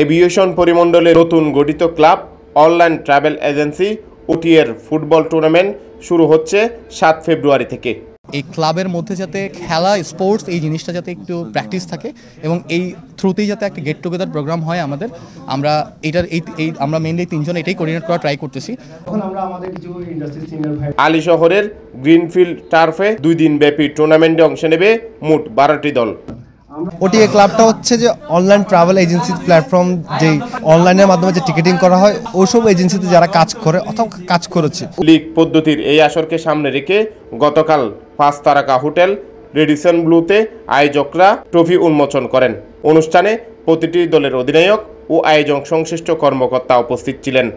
Aviation পরিমণ্ডলের নতুন গঠিত ক্লাব অনলাইন ট্রাভেল এজেন্সি ওটিএর ফুটবল টুর্নামেন্ট শুরু হচ্ছে 7 ফেব্রুয়ারি থেকে। এই ক্লাবের মধ্যে যাতে খেলা স্পোর্টস এই জিনিসটা যাতে একটু প্র্যাকটিস থাকে এবং এই থ্রুতেই যাতে একটা গেট টুগেদার প্রোগ্রাম হয় আমাদের, আমরা এটার আমরা মেইনলি 3 জন এটাই কোঅর্ডিনেট করা ট্রাই করতেছি। এখন আমরা আমাদের কিছু ইন্ডাস্ট্রি সিনিয়র ভাই আলী শহরের গ্রিনফিল্ড টার্ফে 2 দিন ব্যাপী টুর্নামেন্টে অংশ নেবে মোট 12টি দল। ওটিএ ক্লাবটা হচ্ছে যে অনলাইন ট্রাভেল এজেন্সি প্ল্যাটফর্ম, যেই অনলাইনের মাধ্যমে যে টিকেটিং করা হয় ওইসব এজেন্সিতে যারা কাজ করে অথবা কাজ করেছে। লিগ পদ্ধতির এই আসরকে সামনে রেখে গতকাল 5 তারকা হোটেল রেডিসন ব্লুতে আয়োজকরা ট্রফি উন্মোচন করেন। অনুষ্ঠানে প্রতিটি দলের অধিনায়ক ও আয়োজক সংশ্লিষ্ট কর্মকর্তা উপস্থিত ছিলেন।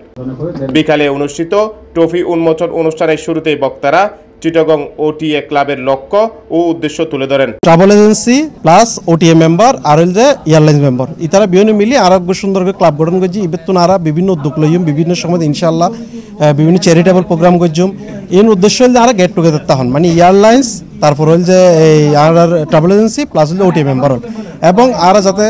বিকালে অনুষ্ঠিত ট্রফি উন্মোচন অনুষ্ঠানের শুরুতেই বক্তারা চিটাগং ওটিএ ক্লাবের লক্ষ্য ও উদ্দেশ্য তুলে ধরেন। Travel agency plus OTA member আর যে এয়ারলাইন্স মেম্বার ইতারা বিভিন্ন মিলিয়ে আর সুন্দর ক্লাব গঠন করছি। এবার তো নারা বিভিন্ন উদ্যোগ লইম, বিভিন্ন সময় ইনশাল্লাহ বিভিন্ন চ্যারিটেবল প্রোগ্রাম করছুম। এর উদ্দেশ্য হল যে আর গেট টুগেদার তখন মানে এয়ারলাইন্স, তারপর হল যে এই আর ট্রাভেল এজেন্সি প্লাস হল ওটিএ মেম্বার হল এবং আর যাতে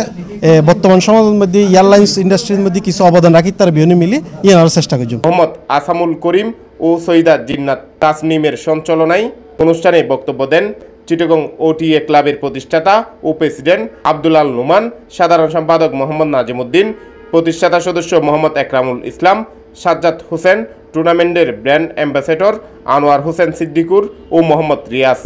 বর্তমান সমাজের মধ্যে এয়ারলাইন্স ইন্ডাস্ট্রির মধ্যে কিছু অবদান রাখি তার বিভিন্ন মিলিয়ে আর চেষ্টা করছুম। মোহাম্মদ আসামুল করিম ও সৈয়দা জিন্নাত তাসনিমের সঞ্চালনায় অনুষ্ঠানে বক্তব্য দেন চিটাগং ওটিএ ক্লাবের প্রতিষ্ঠাতা ও প্রেসিডেন্ট আব্দুল আল নোমান, সাধারণ সম্পাদক মোহাম্মদ নাজিমুদ্দিন, প্রতিষ্ঠাতা সদস্য মোহাম্মদ একরামুল ইসলাম, সাজ্জাদ হোসেন, টুর্নামেন্টের ব্র্যান্ড অ্যাম্বাসেডর আনোয়ার হোসেন সিদ্দিকুর ও মোহাম্মদ রিয়াজ।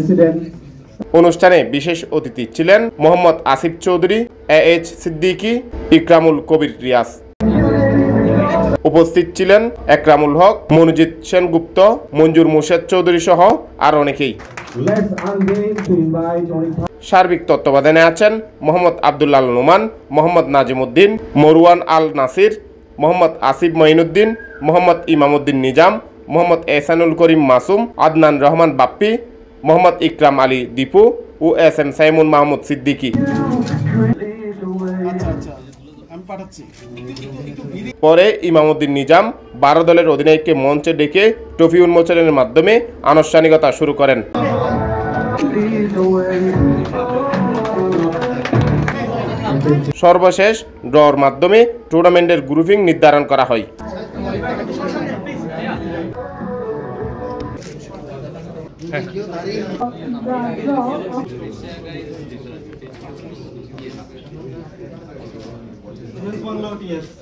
অনুষ্ঠানে বিশেষ অতিথি ছিলেন মোহাম্মদ আসিফ চৌধুরী, AH সিদ্দিকী, ইকরামুল কবির রিয়াজ। উপস্থিত ছিলেন একরামুল হক, মনোজিৎ সেনগুপ্ত, মঞ্জুর মুর্শেদ চৌধুরী সহ আর অনেকেই। সার্বিক তত্ত্বাবধানে আছেন মোহাম্মদ আব্দুল আল নোমান, মোহাম্মদ নাজিমুদ্দিন, মরওয়ান আল নাসির, মোহাম্মদ আসিফ মঈনুদ্দিন, মোহাম্মদ ইমামউদ্দিন নিজাম, মোহাম্মদ এহসানুল করিম মাসুম, আদনান রহমান বাপ্পি, মোহাম্মদ ইকরাম আলী দীপু ও SM সাইমুন মাহমুদ সিদ্দিকী। পরে ইমামউদ্দিন নিজাম 12 দলের অধিনায়ককে মঞ্চে ডেকে ট্রফি উন্মোচনের মাধ্যমে আনুষ্ঠানিকতা শুরু করেন। সর্বশেষ ড্রর মাধ্যমে টুর্নামেন্টের গ্রুপিং নির্ধারণ করা হয়। Yes,